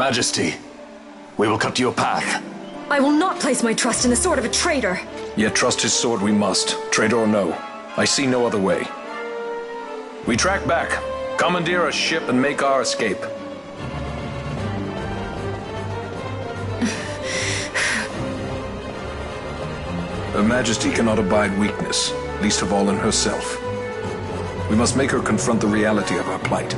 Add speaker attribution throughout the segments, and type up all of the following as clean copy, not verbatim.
Speaker 1: Majesty, we will cut you a path.
Speaker 2: I will not place my trust in the sword of a traitor.
Speaker 3: Yet trust his sword we must, traitor or no. I see no other way. We track back, commandeer a ship and make our escape. Her Majesty cannot abide weakness, least of all in herself. We must make her confront the reality of her plight.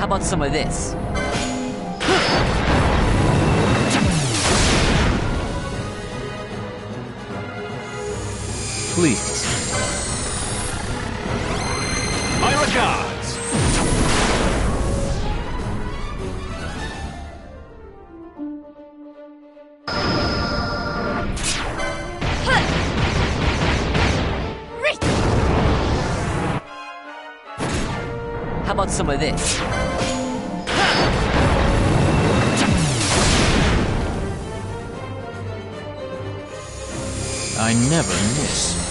Speaker 4: How about some of this?
Speaker 5: Please.
Speaker 1: My regards!
Speaker 4: How about some of this?
Speaker 5: I never miss.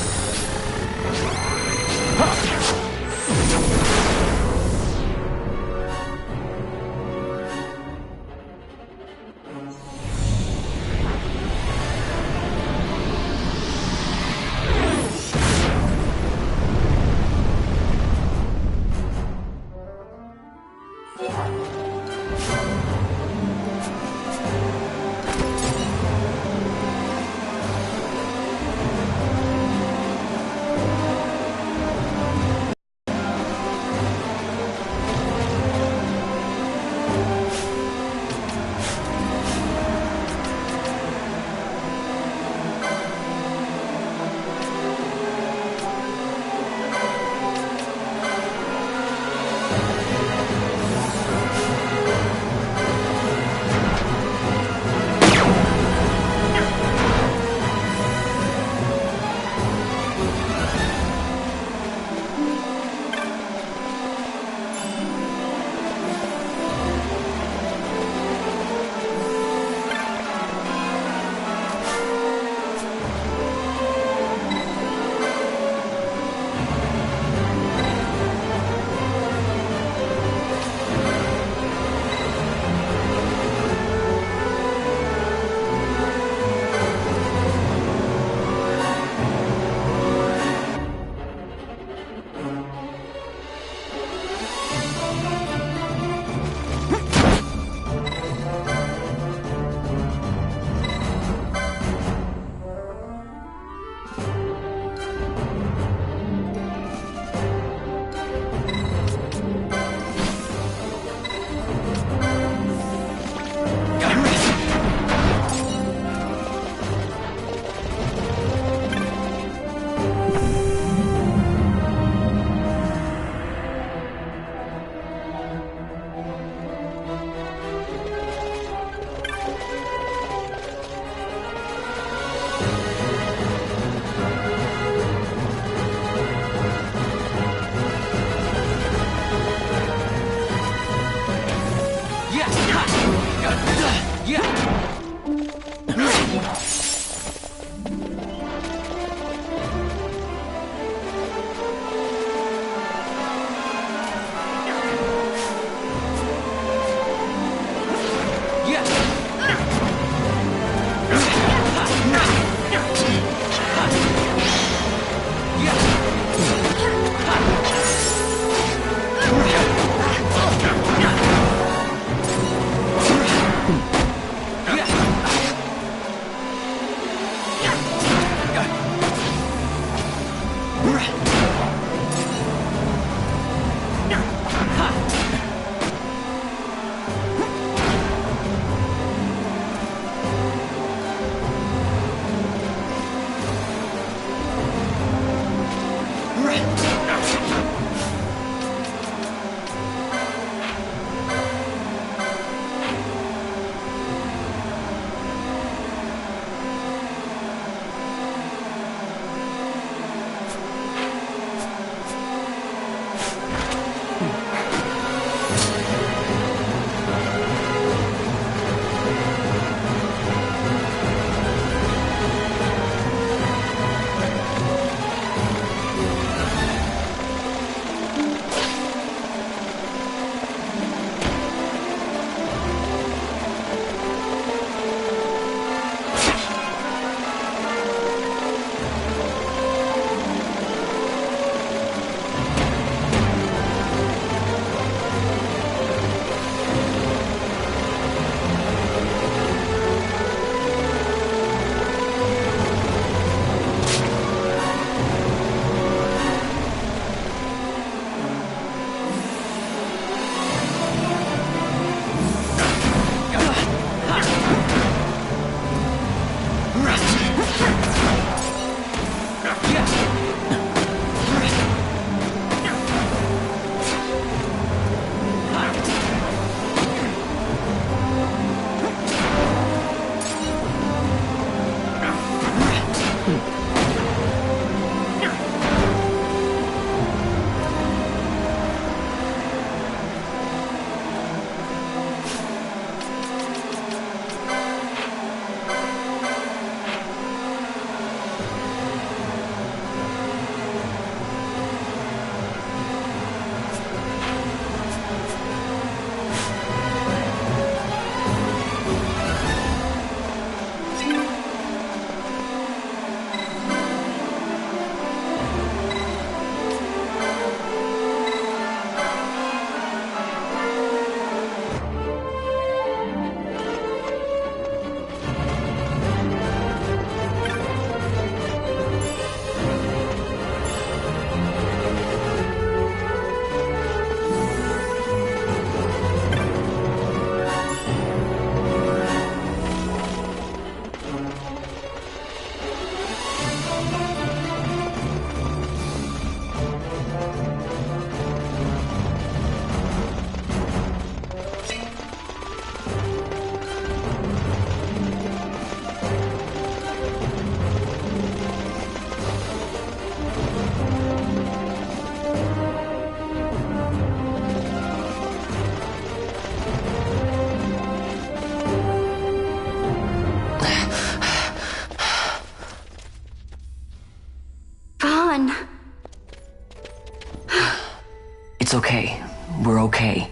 Speaker 5: okay.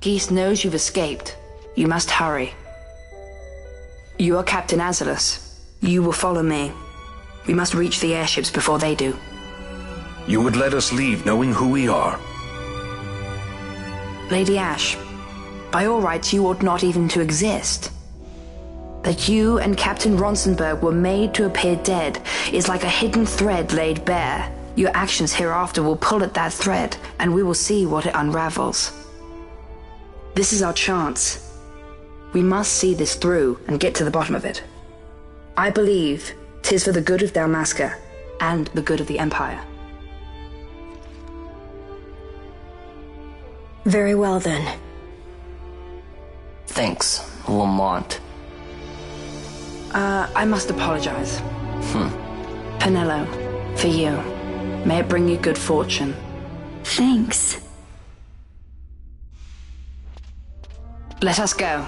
Speaker 5: Geese knows you've escaped. You must hurry. You are Captain Azalus. You will follow me. We must reach the airships before they do.
Speaker 3: You would let us leave knowing who we are?
Speaker 5: Lady Ash, by all rights you ought not even to exist. That you and Captain Ronsenberg were made to appear dead is like a hidden thread laid bare. Your actions hereafter will pull at that thread, and we will see what it unravels. This is our chance. We must see this through and get to the bottom of it. I believe 'tis for the good of Dalmasca and the good of the Empire.
Speaker 2: Very well, then.
Speaker 6: Thanks, Lamont.
Speaker 5: I must apologize. Penello, for you. May it bring you good fortune.
Speaker 2: Thanks.
Speaker 5: Let us go.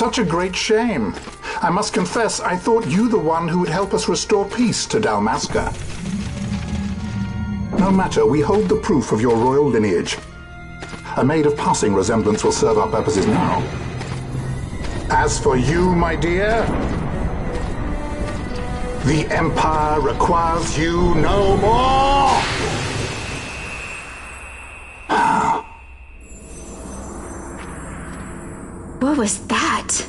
Speaker 7: Such a great shame. I must confess, I thought you the one who would help us restore peace to Dalmasca. No matter, we hold the proof of your royal lineage. A maid of passing resemblance will serve our purposes now. As for you, my dear, the Empire requires you no more!
Speaker 2: What was that?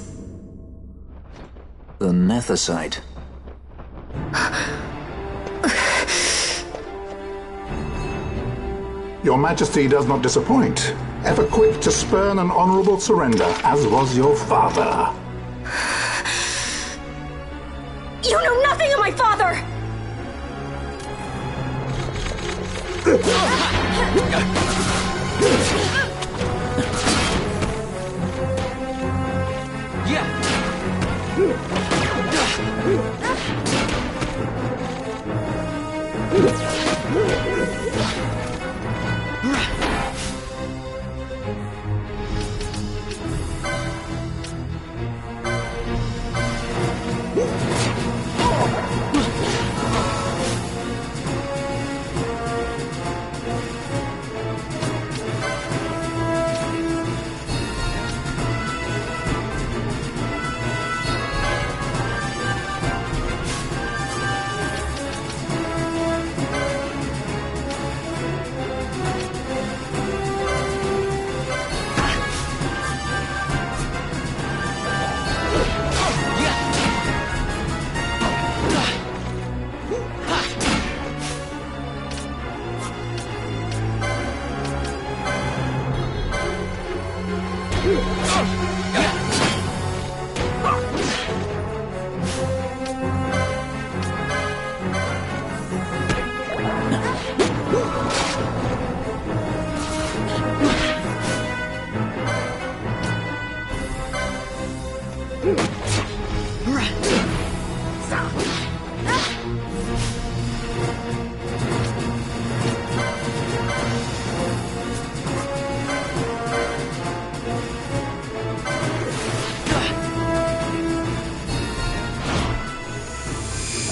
Speaker 3: The Nethicite.
Speaker 7: Your Majesty does not disappoint. Ever quick to spurn an honorable surrender, as was your father.
Speaker 2: You know nothing of my father!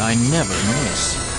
Speaker 3: I never miss.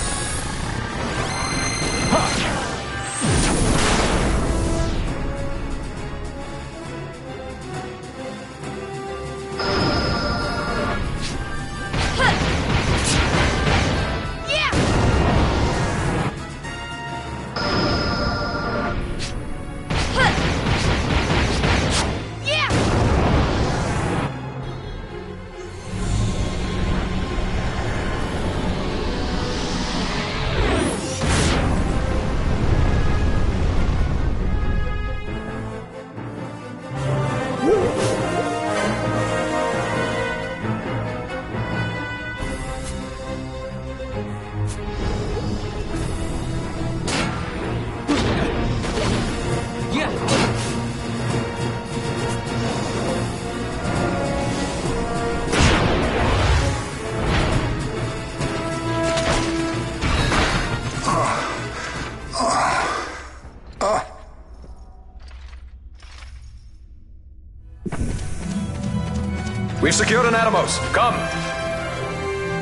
Speaker 3: We've secured an Atomos. Come!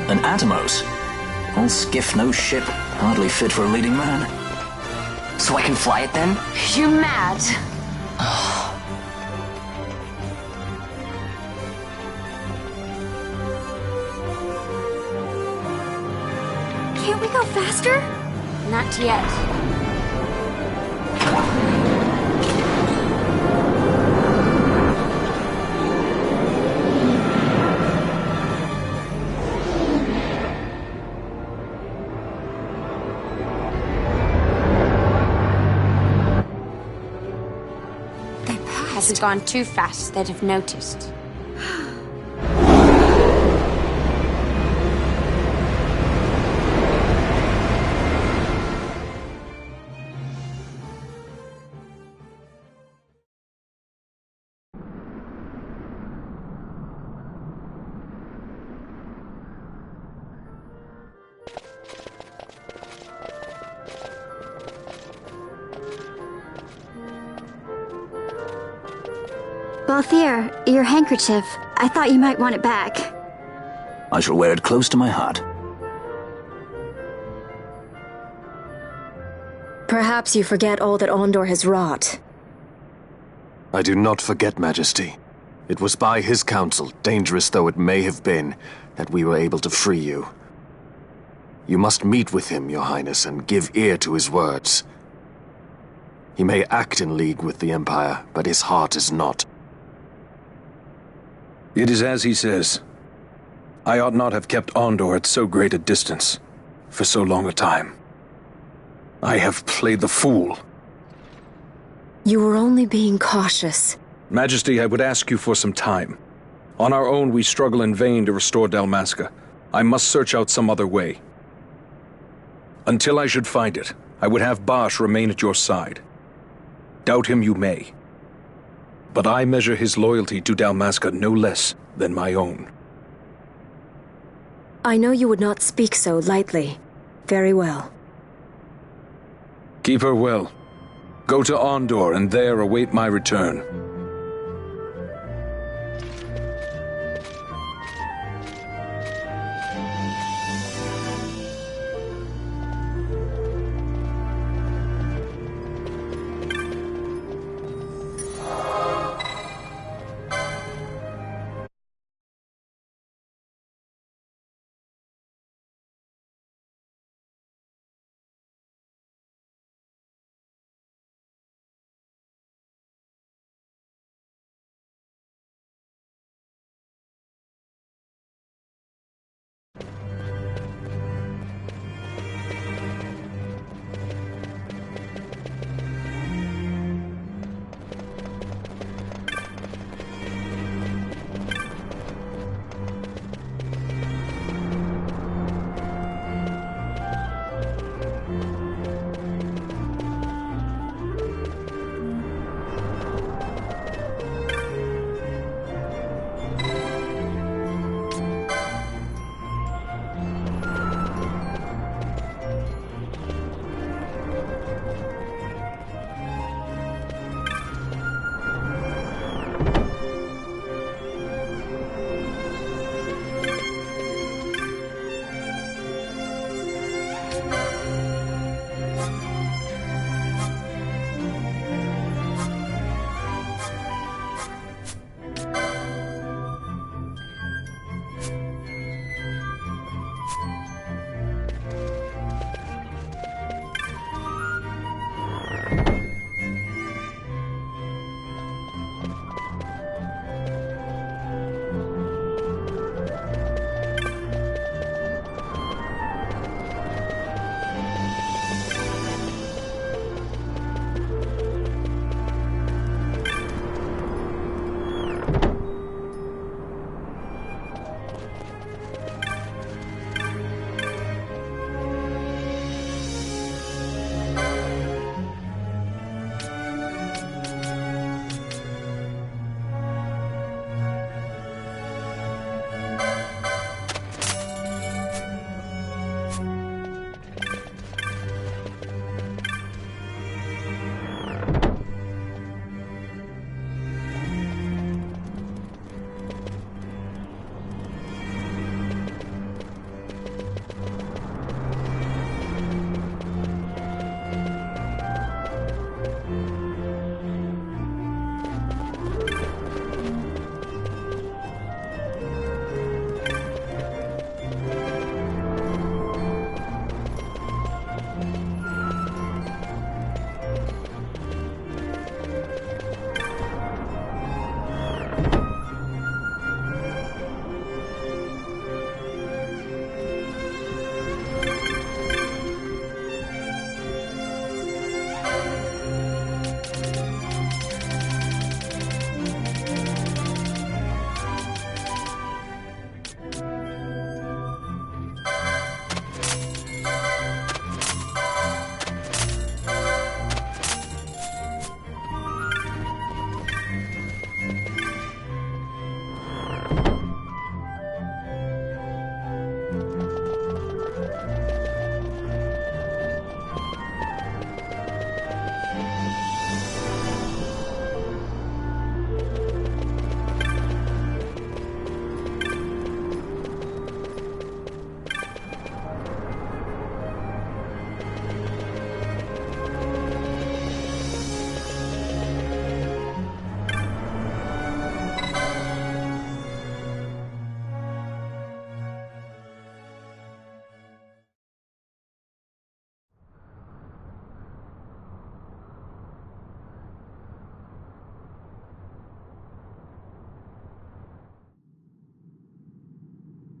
Speaker 6: An Atomos? Old skiff, no ship. Hardly fit for a leading man.
Speaker 4: So I can fly it then?
Speaker 2: You mad? Can't we go faster? Not yet.
Speaker 8: Hasn't gone too fast, they'd have noticed.
Speaker 2: Balthier, your handkerchief. I thought you might want it back.
Speaker 6: I shall wear it close to my heart.
Speaker 9: Perhaps you forget all that Ondor has wrought.
Speaker 10: I do not forget, Majesty. It was by his counsel, dangerous though it may have been, that we were able to free you. You must meet with him, Your Highness, and give ear to his words. He may act in league with the Empire, but his heart is not.
Speaker 3: It is as he says. I ought not have kept Ondor at so great a distance, for so long a time. I have played the fool.
Speaker 9: You were only being cautious.
Speaker 3: Majesty, I would ask you for some time. On our own, we struggle in vain to restore Dalmasca. I must search out some other way. Until I should find it, I would have Bosch remain at your side. Doubt him you may. But I measure his loyalty to Dalmasca no less than my own.
Speaker 9: I know you would not speak so lightly. Very well.
Speaker 3: Keep her well. Go to Ondor and there await my return.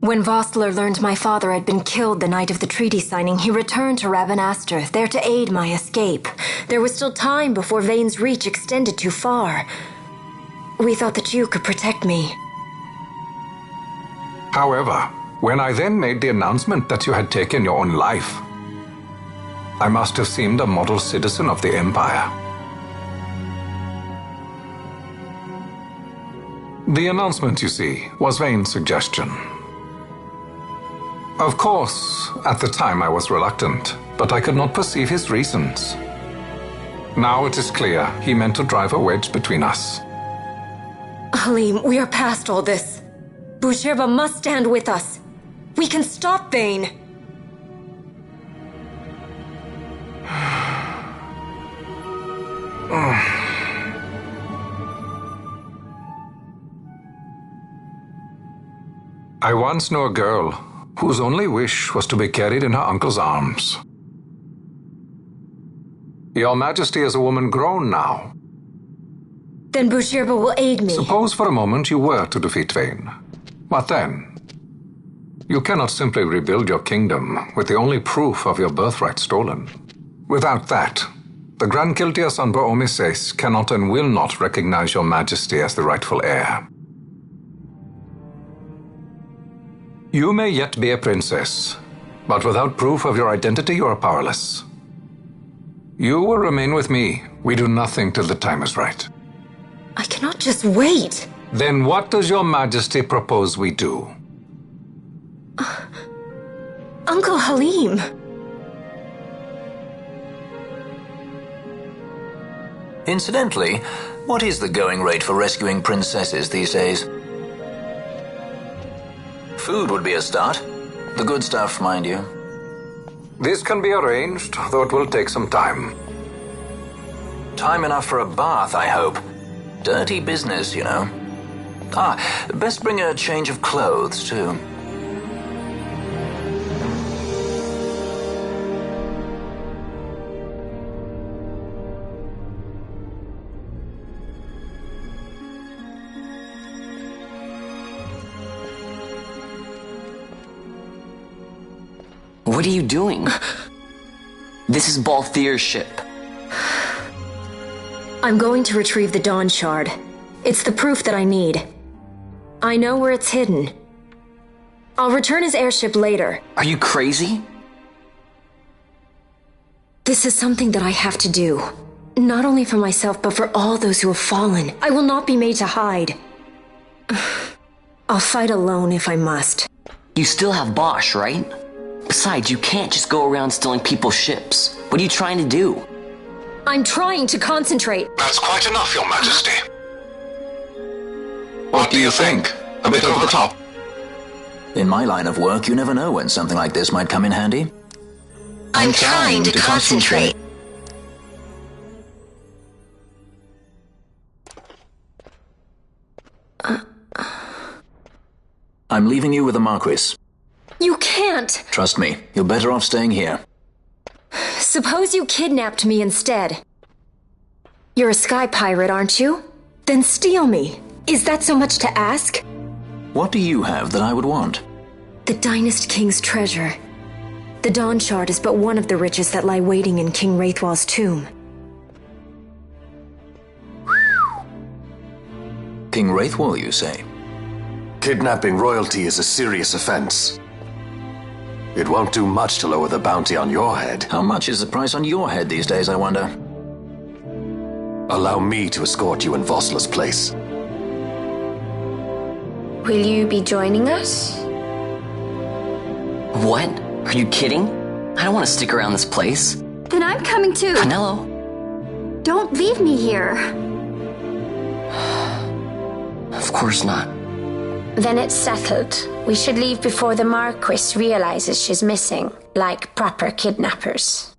Speaker 11: When Vossler learned my father had been killed the night of the treaty signing, he returned to Rabanastre, there to aid my escape. There was still time before Vane's reach extended too far. We thought that you could protect me.
Speaker 12: However, when I then made the announcement that you had taken your own life, I must have seemed a model citizen of the Empire. The announcement, you see, was Vane's suggestion. Of course, at the time I was reluctant, but I could not perceive his reasons. Now it is clear he meant to drive a wedge between us.
Speaker 11: Halim, we are past all this. Boucherba must stand with us. We can stop Vane.
Speaker 12: I once knew a girl whose only wish was to be carried in her uncle's arms. Your Majesty is a woman grown now.
Speaker 11: Then Boucherba will aid me.
Speaker 12: Suppose for a moment you were to defeat Vane. What then? You cannot simply rebuild your kingdom with the only proof of your birthright stolen. Without that, the Grand Kiltias on Bo-Omises cannot and will not recognize your Majesty as the rightful heir. You may yet be a princess, but without proof of your identity you are powerless. You will remain with me. We do nothing till the time is right.
Speaker 11: I cannot just wait.
Speaker 12: Then what does your Majesty propose we do?
Speaker 11: Uncle Halim.
Speaker 6: Incidentally, what is the going rate for rescuing princesses these days? Food would be a start. The good stuff, mind you.
Speaker 12: This can be arranged, though it will take some time.
Speaker 6: Time enough for a bath, I hope. Dirty business, you know. Best bring a change of clothes, too.
Speaker 4: What are you doing? This is Balthier's ship.
Speaker 11: I'm going to retrieve the Dawn Shard. It's the proof that I need. I know where it's hidden. I'll return his airship later.
Speaker 4: Are you crazy?
Speaker 11: This is something that I have to do. Not only for myself, but for all those who have fallen. I will not be made to hide. I'll fight alone if I must.
Speaker 4: You still have Bosch, right? Besides, you can't just go around stealing people's ships. What are you trying to do?
Speaker 11: I'm trying to concentrate.
Speaker 12: That's quite enough, Your Majesty. What do you think? A bit over the top?
Speaker 6: In my line of work, you never know when something like this might come in handy.
Speaker 4: I'm trying to concentrate.
Speaker 6: I'm leaving you with the Marquis.
Speaker 11: You can't!
Speaker 6: Trust me, you're better off staying here.
Speaker 11: Suppose you kidnapped me instead. You're a sky pirate, aren't you? Then steal me. Is that so much to ask?
Speaker 6: What do you have that I would want?
Speaker 11: The Dynast King's treasure. The Dawn Shard is but one of the riches that lie waiting in King Wraithwall's tomb.
Speaker 6: King Wraithwall, you say?
Speaker 10: Kidnapping royalty is a serious offense. It won't do much to lower the bounty on your head.
Speaker 6: How much is the price on your head these days, I wonder?
Speaker 10: Allow me to escort you in Vossler's place.
Speaker 2: Will you be joining us?
Speaker 4: What? Are you kidding? I don't want to stick around this place.
Speaker 2: Then I'm coming too.
Speaker 4: Canelo?
Speaker 2: Don't leave me here.
Speaker 4: Of course not.
Speaker 8: Then it's settled. We should leave before the Marquis realizes she's missing, like proper kidnappers.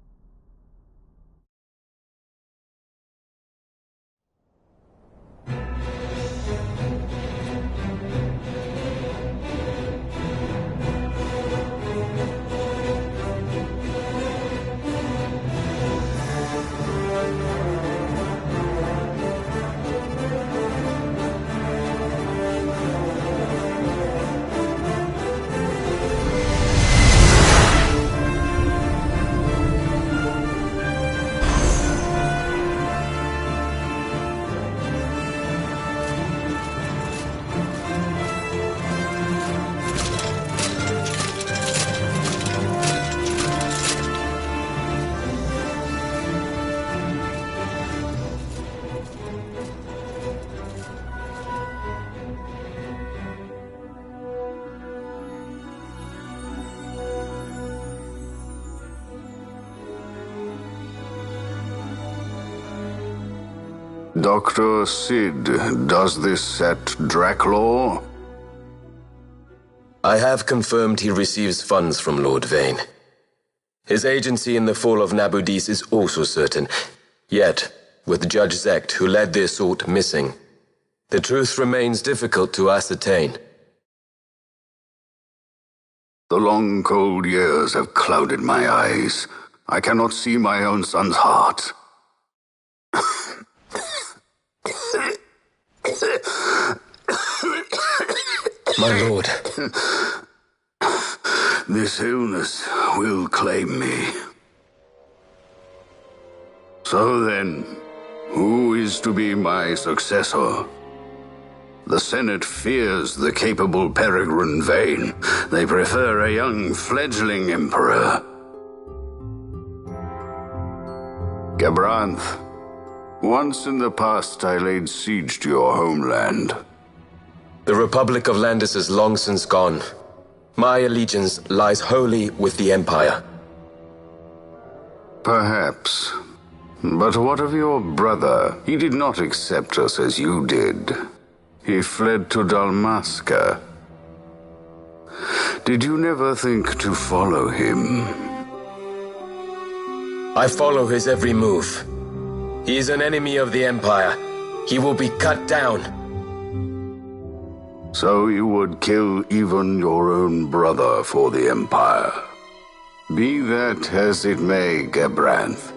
Speaker 13: Dr. Sid, does this set Draclaw?
Speaker 14: I have confirmed he receives funds from Lord Vane. His agency in the fall of Nabudis is also certain. Yet, with Judge Zecht, who led the assault, missing, the truth remains difficult to ascertain.
Speaker 13: The long, cold years have clouded my eyes. I cannot see my own son's heart.
Speaker 14: My lord.
Speaker 13: This illness will claim me. So then, who is to be my successor? The Senate fears the capable Peregrine Vane. They prefer a young fledgling emperor. Gabranth, once in the past I laid siege to your homeland.
Speaker 14: The Republic of Landis is long since gone. My allegiance lies wholly with the Empire.
Speaker 13: Perhaps. But what of your brother? He did not accept us as you did. He fled to Dalmasca. Did you never think to follow him?
Speaker 14: I follow his every move. He is an enemy of the Empire. He will be cut down.
Speaker 13: So you would kill even your own brother for the Empire. Be that as it may, Gabranth,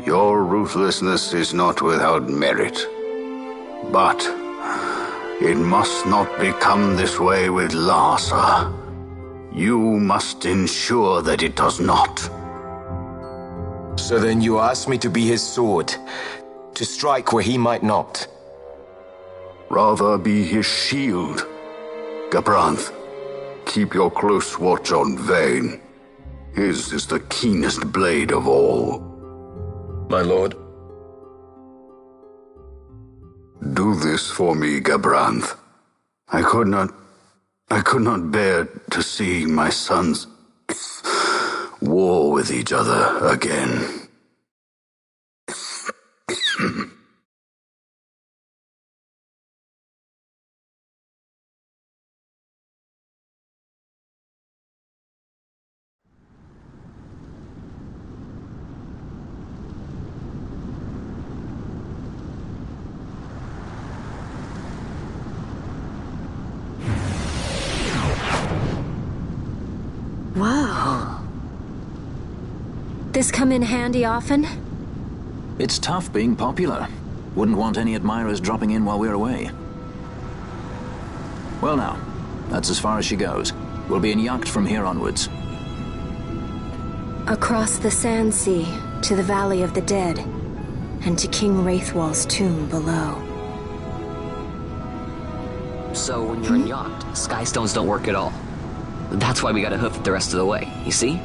Speaker 13: your ruthlessness is not without merit. But it must not become this way with Larsa. You must ensure that it does not.
Speaker 14: So then you ask me to be his sword, to strike where he might not.
Speaker 13: Rather be his shield. Gabranth, keep your close watch on Vane. His is the keenest blade of all.
Speaker 14: My lord.
Speaker 13: Do this for me, Gabranth. I could not bear to see my sons war with each other again.
Speaker 9: Wow. This come in handy often?
Speaker 6: It's tough being popular. Wouldn't want any admirers dropping in while we're away. Well now, that's as far as she goes. We'll be in yacht from here onwards.
Speaker 9: Across the Sand Sea, to the Valley of the Dead, and to King Wraithwall's tomb below.
Speaker 4: So when you're in yacht, skystones don't work at all. That's why we gotta hoof it the rest of the way, you see?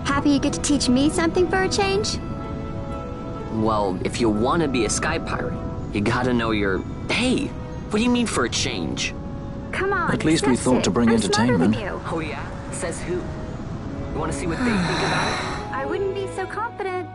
Speaker 2: Happy you get to teach me something for a change?
Speaker 4: Well, if you want to be a sky pirate, you gotta know your... Hey, what do you mean for a change?
Speaker 2: Come on,
Speaker 6: at least we thought to bring entertainment.
Speaker 4: Oh yeah? Says who? You want to see what they think about it?
Speaker 2: I wouldn't be so confident.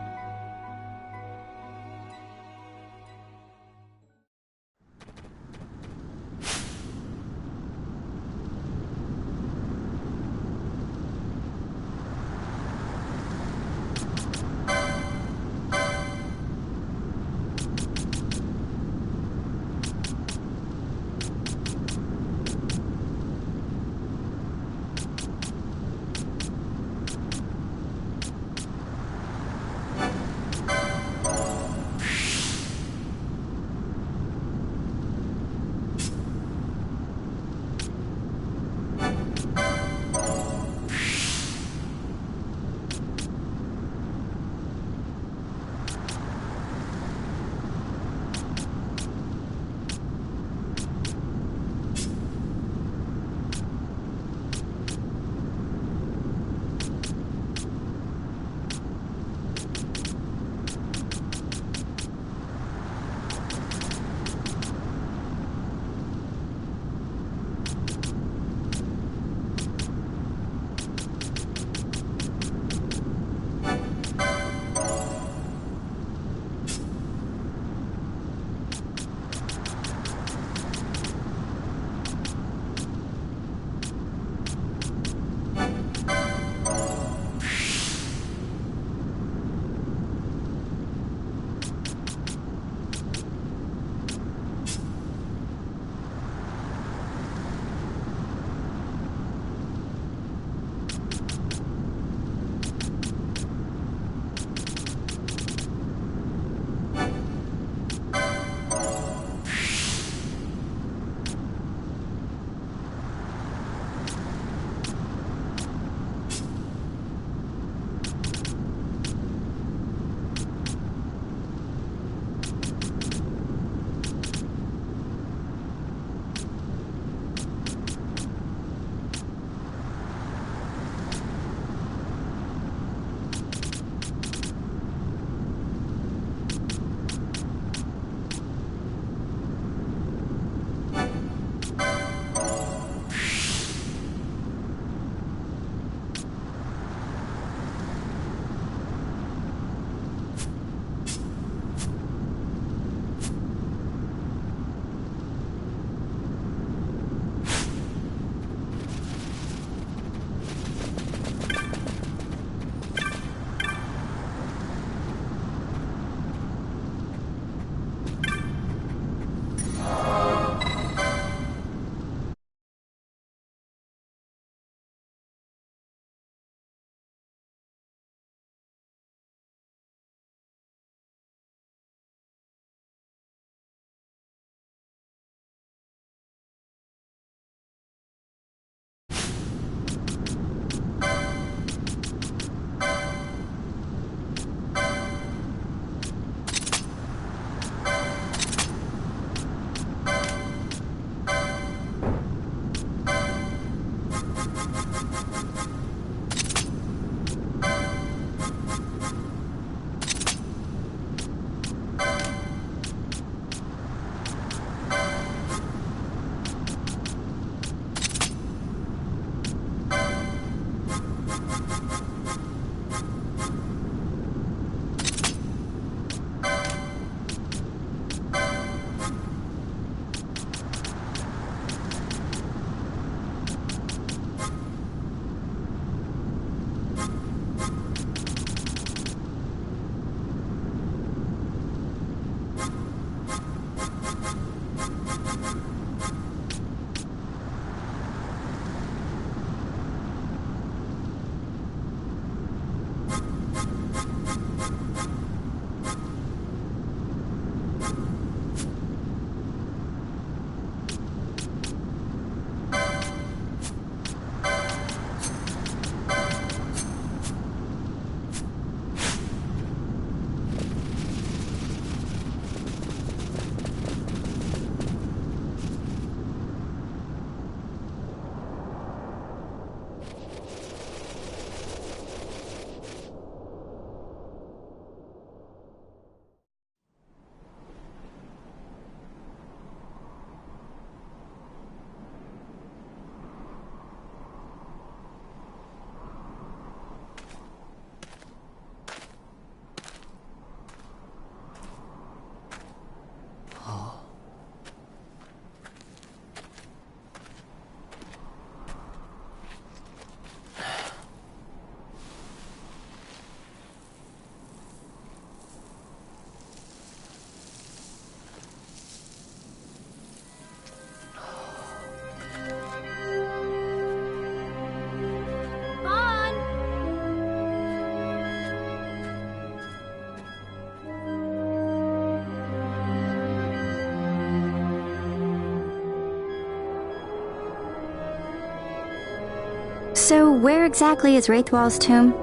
Speaker 2: So where exactly is Wraithwall's tomb?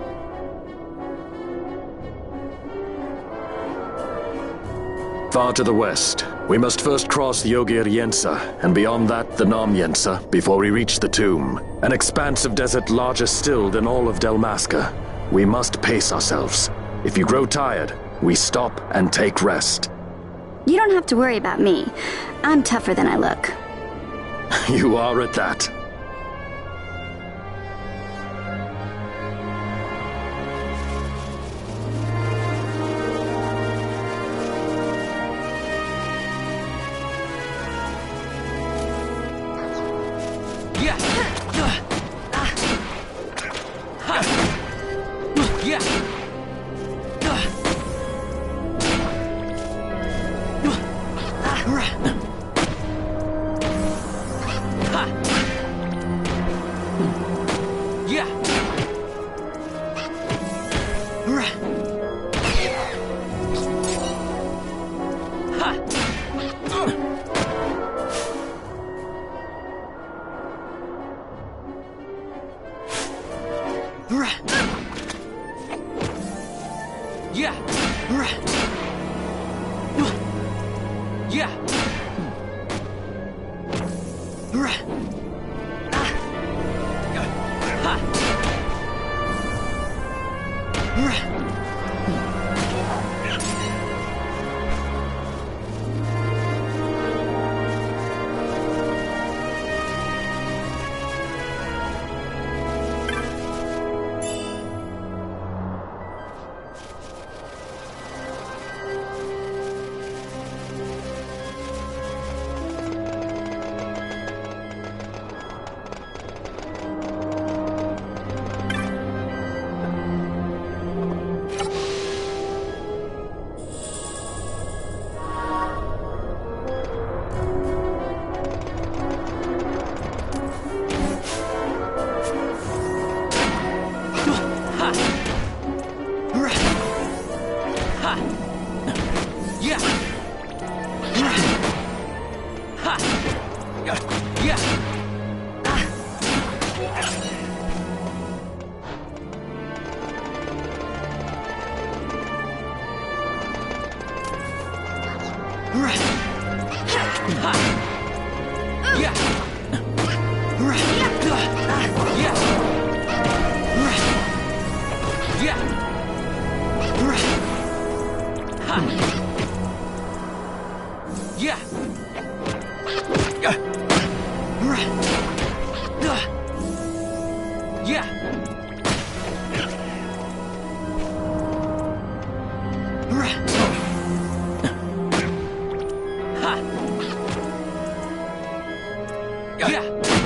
Speaker 10: Far to the west. We must first cross the Yogir Yensa, and beyond that the Nam Yensa, before we reach the tomb. An expanse of desert larger still than all of Delmasca. We must pace ourselves. If you grow tired, we stop and take rest.
Speaker 2: You don't have to worry about me. I'm tougher than I look.
Speaker 10: You are at that.
Speaker 1: Yeah.